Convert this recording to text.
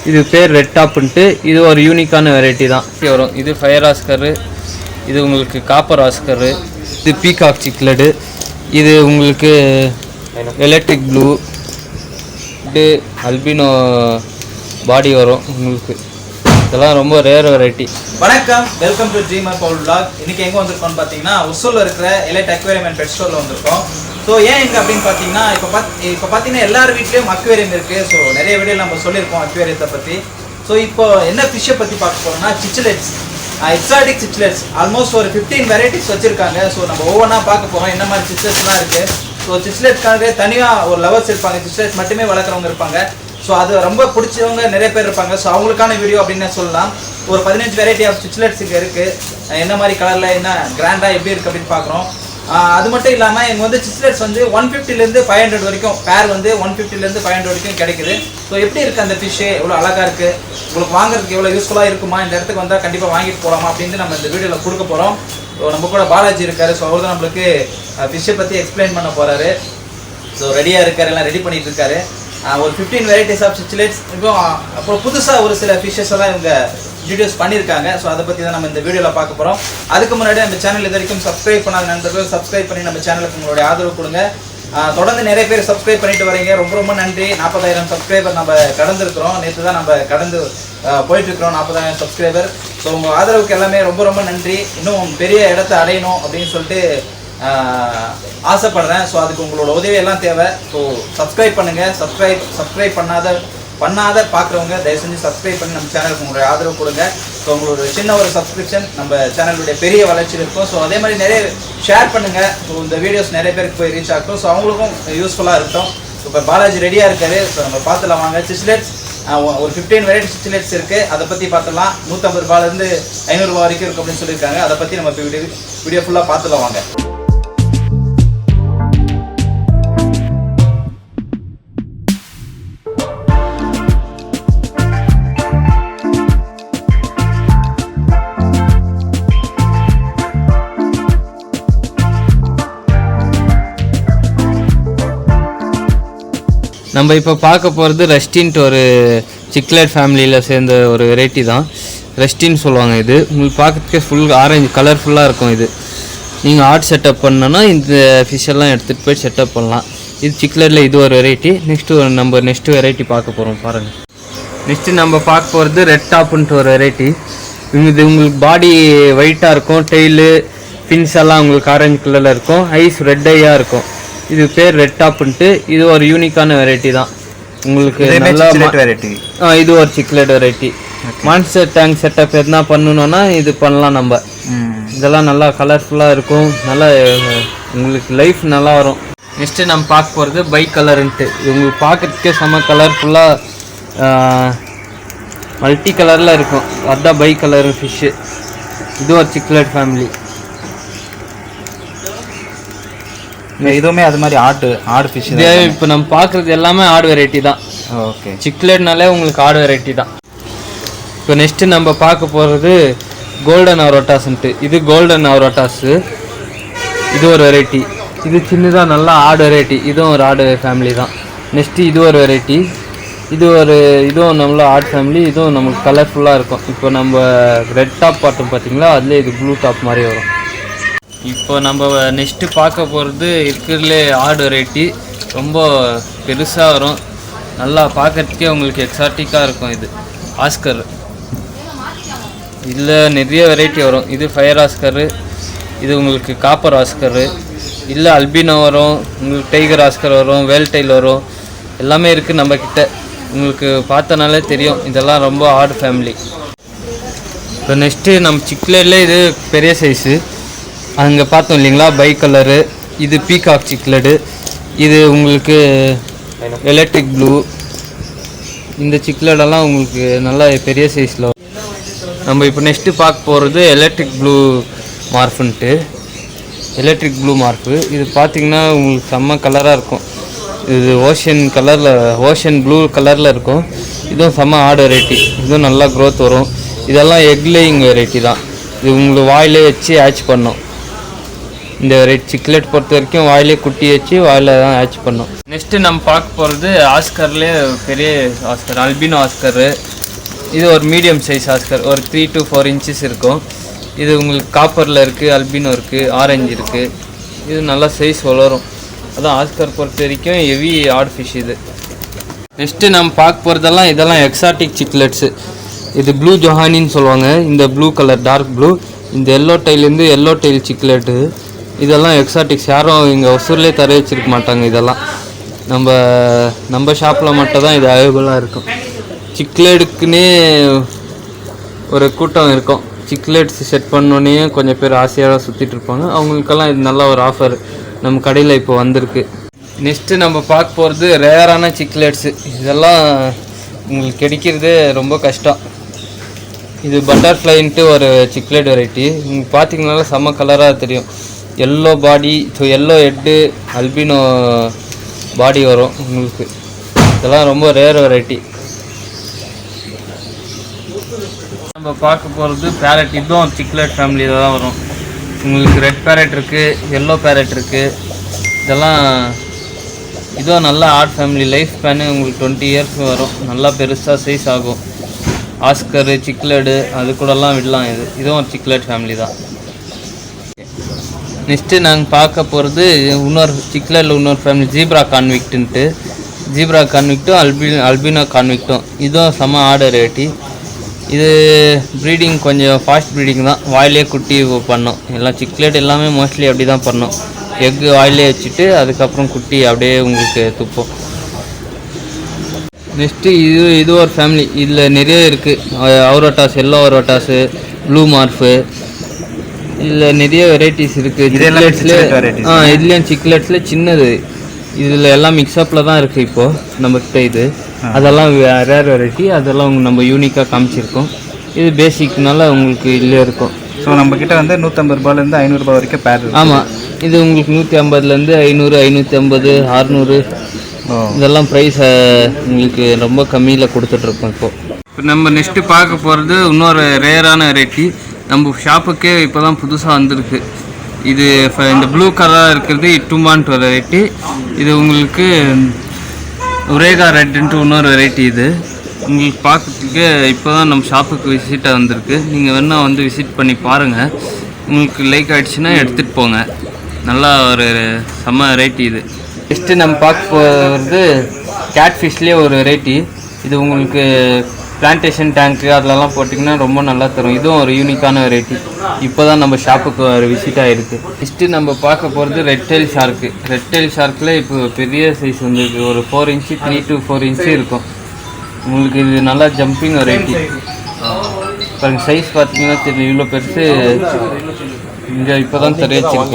இது பேர் ரெட் டாப்ன்ட்டு. இது ஒரு யூனிக்கான வெரைட்டி தான் வரும். இது ஃபயர் ஆஸ்கரு, இது உங்களுக்கு காப்பர் ஆஸ்கரு, இது பீகாக் சிக்லெட்டு, இது உங்களுக்கு எலக்ட்ரிக் ப்ளூ, இது அல்பினோ பாடி வரும் உங்களுக்கு. இதெல்லாம் ரொம்ப ரேர் வெரைட்டி. வணக்கம், welcome to dreamer bowl vlog. இன்னைக்கு எங்கே வந்திருக்கோம்னு பார்த்தீங்கன்னா உசூரில் இருக்கிற எலைட் அக்வேரியம் அண்ட் பெட் ஸ்டோரில் வந்திருக்கோம். ஸோ ஏன் இங்கே அப்படின்னு பார்த்தீங்கன்னா இப்போ பார்த்தீங்கன்னா எல்லார் வீட்லேயும் அக்வேரியம் இருக்குது. ஸோ நிறைய வீடியோ நம்ம சொல்லியிருக்கோம் அக்வேரியத்தை பற்றி. ஸோ இப்போ என்ன ஃபிஷ்ஷை பற்றி பார்க்க போகிறோம்னா சிச்லெட்ஸ், எக்ஸாட்டிக் சிச்லெட்ஸ். ஆல்மோஸ்ட் ஒரு 15 வெரைட்டிஸ் வச்சுருக்காங்க. ஸோ நம்ம ஒவ்வொன்றா பார்க்க போகிறோம் என்ன மாதிரி சிச்லெட்ஸ்லாம் இருக்குது. ஸோ சிச்லெட்ஸ்க்காகவே தனியாக ஒரு லவர்ஸ் இருப்பாங்க, சிச்லெட்ஸ் மட்டுமே வளர்க்குறவங்க இருப்பாங்க. ஸோ அது ரொம்ப பிடிச்சவங்க நிறைய பேர் இருப்பாங்க. ஸோ அவங்களுக்கான வீடியோ அப்படின்னு சொல்லலாம். ஒரு 15 வெரைட்டி ஆஃப் சிச்லெட்ஸ் இங்கே இருக்குது. என்ன மாதிரி கலரில் என்ன கிராண்டாக எப்படி இருக்குது அப்படின்னு பார்க்குறோம். அது மட்டும் இல்லாமல் எங்கள் வந்து சிச்லெட்ஸ் வந்து 150லேருந்து 500 வரைக்கும், பேர் வந்து 150லேருந்து 500 வரைக்கும் கிடைக்குது. ஸோ எப்படி இருக்குது அந்த ஃபிஷ்ஷு, எவ்வளோ அழகாக இருக்குது, உங்களுக்கு வாங்குறதுக்கு எவ்வளோ யூஸ்ஃபுல்லாக இருக்குமா, இந்த இடத்துக்கு வந்தால் கண்டிப்பாக வாங்கிட்டு போகலாமா அப்படின்னு நம்ம இந்த வீடியோவில் கொடுக்க போகிறோம். ஸோ நம்ம கூட பாலாஜி இருக்கார். ஸோ அவர் தான் நம்மளுக்கு ஃபிஷ்ஷை பற்றி எக்ஸ்பிளைன் பண்ண போகிறாரு. ஸோ ரெடியாக இருக்கார், எல்லாம் ரெடி பண்ணிட்டு இருக்காரு. ஒரு 15 வெரைட்டிஸ் ஆஃப் சிச்லெட்ஸ். இப்போ அப்புறம் புதுசாக ஒரு சில ஃபிஷ்ஷஸ் எல்லாம் இவங்க வீடியோஸ் பண்ணியிருக்காங்க. ஸோ அதை பற்றி தான் நம்ம இந்த வீடியோவில் பார்க்க போகிறோம். அதுக்கு முன்னாடி நம்ம சேனல் இது வரைக்கும் சப்ஸ்கிரைப் பண்ணாத நண்பர்கள் சப்ஸ்கிரைப் பண்ணி நம்ம சேனலுக்கு உங்களுடைய ஆதரவு கொடுங்க. தொடர்ந்து நிறைய பேர் சப்ஸ்கிரைப் பண்ணிட்டு வரீங்க, ரொம்ப ரொம்ப நன்றி. 40,000 சப்ஸ்கிரைபர் நம்ம கடந்திருக்கிறோம். நேற்று தான் நம்ம கடந்து போயிட்டுருக்கிறோம் 40,000 சப்ஸ்கிரைபர். ஸோ உங்கள் ஆதரவுக்கு எல்லாமே ரொம்ப ரொம்ப நன்றி. இன்னும் பெரிய இடத்த அடையணும் அப்படின்னு சொல்லிட்டு ஆசைப்படுறேன். ஸோ அதுக்கு உங்களோட உதவி எல்லாம் தேவை. ஸோ சப்ஸ்கிரைப் பண்ணுங்கள். சப்ஸ்கிரைப் பண்ணாத பார்க்குறவங்க தயவு செஞ்சு சப்ஸ்கிரைப் பண்ணி நம்ம சேனலுக்கு உங்களுடைய ஆதரவு கொடுங்க. ஸோ உங்களோட சின்ன ஒரு சப்ஸ்கிரிப்ஷன் நம்ம சேனலுடைய பெரிய வளர்ச்சி இருக்கும். ஸோ அதே மாதிரி நிறைய ஷேர் பண்ணுங்கள். ஸோ இந்த வீடியோஸ் நிறைய பேருக்கு போய் ரீச் ஆகட்டும். ஸோ அவங்களுக்கும் யூஸ்ஃபுல்லாக இருக்கட்டும். இப்போ பாலாஜி ரெடியாக இருக்காரு. ஸோ நம்ம பார்த்துலாம் வாங்க. சிச்லெட்ஸ் ஒரு 15 வெரைட்டி சிச்லெட்ஸ் இருக்குது. அதை பற்றி பார்த்துலாம். 150 ரூபாயிலேருந்து 500 ரூபா வரைக்கும் இருக்குது அப்படின்னு சொல்லியிருக்காங்க. அதை பற்றி நம்ம வீடியோ ஃபுல்லாக பார்த்துலாம் வாங்க. நம்ம இப்போ பார்க்க போகிறது ரெஸ்டின்ட்டு ஒரு சிக்லெட் ஃபேமிலியில் சேர்ந்த ஒரு வெரைட்டி தான். ரெஸ்டின்னு சொல்லுவாங்க. இது உங்களுக்கு பார்க்கறதுக்கே ஃபுல் ஆரஞ்சு கலர்ஃபுல்லாக இருக்கும். இது நீங்கள் ஆர்ட் செட்டப் பண்ணோன்னா இந்த ஃபிஷ்ஷெல்லாம் எடுத்துகிட்டு போய் செட்டப் பண்ணலாம். இது சிக்லெட்டில் இது ஒரு வெரைட்டி. நம்ம நெக்ஸ்ட்டு வெரைட்டி பார்க்க போகிறோம் பாருங்கள். நெக்ஸ்ட்டு நம்ம பார்க்க போகிறது ரெட் டாப்ன்ட்டு ஒரு வெரைட்டி. இது உங்களுக்கு பாடி ஒயிட்டாக இருக்கும், டெய்லு ஃபின்ஸ் எல்லாம் உங்களுக்கு ஆரஞ்சு கலரில் இருக்கும், ஐஸ் ரெட் ஐயாக இருக்கும். இது பேர் ரெட் டாப்ன்ட்டு. இது ஒரு யூனிக்கான வெரைட்டி தான் உங்களுக்கு. நல்லா வெரைட்டி. இது ஒரு cichlid variety. Monster tank setup எதுனா பண்ணணும்னா இது பண்ணலாம் நம்ம. இதெல்லாம் நல்லா கலர்ஃபுல்லாக இருக்கும், நல்லா உங்களுக்கு லைஃப் நல்லா வரும். நெக்ஸ்ட்டு நம்ம பார்க்க போகிறது பை கலருன்ட்டு. உங்களுக்கு பார்க்குறதுக்கே செம்ம கலர்ஃபுல்லாக மல்டி கலரில் இருக்கும். அதுதான் பை கலர் ஃபிஷ்ஷு. இது ஒரு சிக்லெட் ஃபேமிலி. இதுவுமே அது மாதிரி ஆடு ஃபிஷ். இப்போ நம்ம பார்க்குறது எல்லாமே ஆடு வெரைட்டி தான். ஓகே. சிக்லெட்னாலே உங்களுக்கு ஆடு வெரைட்டி தான். இப்போ நெக்ஸ்ட்டு நம்ம பார்க்க போகிறது கோல்டன் அவரோட்டாஸ்ன்ட்டு. இது கோல்டன் அவரோட்டாஸு. இது ஒரு வெரைட்டி. இது சின்னதாக நல்லா ஆடு வெரைட்டி. இதுவும் ஒரு ஆடு ஃபேமிலி தான். நெக்ஸ்ட்டு இது ஒரு வெரைட்டி. இதுவும் நம்மள ஆட் ஃபேமிலி. இதுவும் நமக்கு கலர்ஃபுல்லாக இருக்கும். இப்போ நம்ம ரெட் டாப் பார்த்தோம் பார்த்தீங்களா, அதுலேயே இது ப்ளூ டாப் மாதிரி வரும். இப்போ நம்ம நெக்ஸ்ட்டு பார்க்க போகிறது இருக்கிறதுலே ஆடு வெரைட்டி. ரொம்ப பெருசாக வரும், நல்லா பார்க்கறதுக்கே உங்களுக்கு எக்ஸாட்டிக்காக இருக்கும். இது ஆஸ்கர். இதில் நிறைய வெரைட்டி வரும். இது ஃபயர் ஆஸ்கரு, இது உங்களுக்கு காப்பர் ஆஸ்கரு, இல்லை அல்பினோ வரும், உங்களுக்கு டைகர் ஆஸ்கர் வரும், வேல் டைல் வரும், எல்லாமே இருக்குது நம்மக்கிட்ட. உங்களுக்கு பார்த்தனாலே தெரியும் இதெல்லாம் ரொம்ப ஆடு ஃபேமிலி. இப்போ நெக்ஸ்ட்டு நம்ம சிக்லெட்ல இது பெரிய சைஸு. அங்கே பார்த்தோம் இல்லைங்களா பை கலரு. இது பீகாக் சிக்லெட்டு. இது உங்களுக்கு எலக்ட்ரிக் ப்ளூ. இந்த சிக்லெட்டெல்லாம் உங்களுக்கு நல்லா பெரிய சைஸில். நம்ம இப்போ நெக்ஸ்ட்டு பார்க்க போகிறது எலக்ட்ரிக் ப்ளூ மார்ஃபுன்ட்டு. Electric blue morph. இது பார்த்திங்கன்னா உங்களுக்கு செம்ம கலராக இருக்கும். இது ஓஷன் ப்ளூ கலரில் இருக்கும். இதுவும் செம்ம ஆடு வெரைட்டி. இதுவும் நல்லா க்ரோத் வரும். இதெல்லாம் எக் லேயிங் வெரைட்டி தான். இது உங்களுக்கு வாயிலே வச்சு ஹேட்ச் பண்ணும். இந்த வெரைட்டி சிக்லெட் பொறுத்த வரைக்கும் வாயிலே குட்டி வச்சு வாயில் தான் ஆச் பண்ணோம். நெக்ஸ்ட்டு நம்ம பார்க்க போகிறது ஆஸ்கர்லேயே பெரிய ஆஸ்கர், அல்பினோ ஆஸ்கரு. இது ஒரு மீடியம் சைஸ் ஆஸ்கர், ஒரு 3 to 4 inches இருக்கும். இது உங்களுக்கு காப்பரில் இருக்குது, அல்பினோ இருக்குது, ஆரஞ்சு இருக்குது. இது நல்லா சைஸ் வளரும். அதான் ஆஸ்கர் பொறுத்த வரைக்கும் ஹெவி ஆட் ஃபிஷ் இது. நெக்ஸ்ட்டு நம்ம பார்க்க போகிறதெல்லாம் இதெல்லாம் எக்ஸாட்டிக் சிக்லெட்ஸு. இது ப்ளூ ஜொஹானின்னு சொல்லுவாங்க. இந்த ப்ளூ கலர் டார்க் ப்ளூ, இந்த எல்லோ டைலேருந்து எல்லோ டைல் சிக்லெட்டு. இதெல்லாம் எக்ஸாட்டிக்ஸ், யாரும் இங்கே ஒசூர்லேயே தர வச்சிருக்க மாட்டாங்க. இதெல்லாம் நம்ம ஷாப்பில் மட்டும் தான் இது அவைலபிளாக இருக்கும். சிக்லெட்டுக்குன்னே ஒரு கூட்டம் இருக்கும். சிக்லெட்ஸ் செட் பண்ணோன்னே கொஞ்சம் பேர் ஆசையாக சுற்றிட்டு இருப்பாங்க. அவங்களுக்கெல்லாம் இது நல்ல ஒரு ஆஃபர் நம்ம கடையில் இப்போ வந்திருக்கு. நெக்ஸ்ட்டு நம்ம பார்க்க போகிறது ரேரான சிக்லெட்ஸு. இதெல்லாம் உங்களுக்கு கிடைக்கிறது ரொம்ப கஷ்டம். இது பட்டர்ஃப்ளைன்ட்டு ஒரு சிக்லெட் வெரைட்டி. நீங்கள் பார்த்தீங்கனால செம்ம கலராக தெரியும். Yellow body, so yellow head, albino body வரும் உங்களுக்கு. இதெல்லாம் ரொம்ப ரேர் வெரைட்டி. நம்ம பார்க்க போகிறது பேரட். இதுவும் சிக்லெட் ஃபேமிலியில் தான் வரும். உங்களுக்கு ரெட் பேரட் இருக்குது, எல்லோ பேரட் இருக்குது. இதெல்லாம் இதுவும் நல்ல ஆர்ட் ஃபேமிலி. லைஃப் ஸ்பேனு உங்களுக்கு 20 years வரும். நல்லா பெருசாக சைஸ் ஆகும். ஆஸ்கரு, சிக்லெடு அது கூடலாம் விடலாம். இதுவும் ஒரு சிக்லெட் ஃபேமிலி தான். நெக்ஸ்ட்டு நாங்கள் பார்க்க போகிறது இன்னொரு சிக்லெட்டில் இன்னொரு ஃபேமிலி, ஜீப்ரா கான்விக்ட்டுன்ட்டு. ஜீப்ரா கான்விக்ட்டும் அல்பினோ கான்விக்ட்டும் இதுவும் செம ஆர்டர் வெரைட்டி. இது ப்ரீடிங் கொஞ்சம் ஃபாஸ்ட் ப்ரீடிங் தான். வாயிலே குட்டி பண்ணோம். எல்லாம் சிக்லெட் எல்லாமே மோஸ்ட்லி அப்படி தான் பண்ணோம். எக்கு வாயிலே வச்சுட்டு அதுக்கப்புறம் குட்டி அப்படியே உங்களுக்கு துப்போம். நெக்ஸ்ட்டு இது ஒரு ஃபேமிலி. இதில் நிறைய இருக்குது. அவுரோட்டாஸ், எல்லோ அவுரோட்டாஸு, ப்ளூ மார்ஃபு, இதில் நிறைய வெரைட்டிஸ் இருக்குது. இதுலேயும் சிக்லெட்ஸில் சின்னது. இதில் எல்லாம் மிக்ஸ்அப்பில் தான் இருக்குது இப்போது நம்மக்கிட்ட. இது அதெல்லாம் ரேர் வெரைட்டி. அதெல்லாம் நம்ம யூனிக்காக காமிச்சிருக்கோம். இது பேசிக்னால உங்களுக்கு இல்லே இருக்கும். ஸோ நம்மக்கிட்ட வந்து 150 ரூபாயிலேருந்து 500 ரூபாய் வரைக்கும் பேர். ஆமாம், இது உங்களுக்கு 150லேருந்து 500, 550, 600 இதெல்லாம் ப்ரைஸ் உங்களுக்கு ரொம்ப கம்மியில் கொடுத்துட்ருக்கோம் இப்போது. இப்போ நம்ம நெக்ஸ்ட்டு பார்க்க போகிறது இன்னொரு ரேரான வெரைட்டி. நம்ம ஷாப்புக்கே இப்போ தான் புதுசாக வந்திருக்கு. இது இந்த ப்ளூ கலராக இருக்கிறது இட்டுமான்ட்டு ஒரு வெரைட்டி. இது உங்களுக்கு உரேகா ரெட்டுன்ட்டு இன்னொரு வெரைட்டி. இது உங்களுக்கு பார்க்கறதுக்கு இப்போ தான் நம்ம ஷாப்புக்கு விசிட்டாக வந்திருக்கு. நீங்கள் வேணால் வந்து விசிட் பண்ணி பாருங்கள். உங்களுக்கு லைக் ஆகிடுச்சுன்னா எடுத்துகிட்டு போங்க. நல்லா ஒரு செம்ம வெரைட்டி இது. நெக்ஸ்ட்டு நம்ம பார்க்க போகிறது கேட் ஃபிஷ்லேயே ஒரு வெரைட்டி. இது உங்களுக்கு பிளான்டேஷன் டேங்க்கு அதிலலாம் போட்டிங்கன்னா ரொம்ப நல்லா தரும். இதுவும் ஒரு யூனிக்கான வெரைட்டி. இப்போ தான் நம்ம ஷாப்புக்கு ஒரு விசிட் ஆகிருக்கு. நெக்ஸ்ட்டு நம்ம பார்க்க போகிறது red tail shark. Red tail ஷார்க்கில் இப்போ பெரிய சைஸ் வந்துருக்கு. ஒரு 4 inch, 3 to 4 inch இருக்கும். உங்களுக்கு இது நல்லா ஜம்பிங் வெரைட்டி. பாருங்கள் சைஸ் பார்த்தீங்கன்னா தெரியும். இவ்வளோ பெருசு இங்கே இப்போ தான் தெரிய வச்சிருக்கு.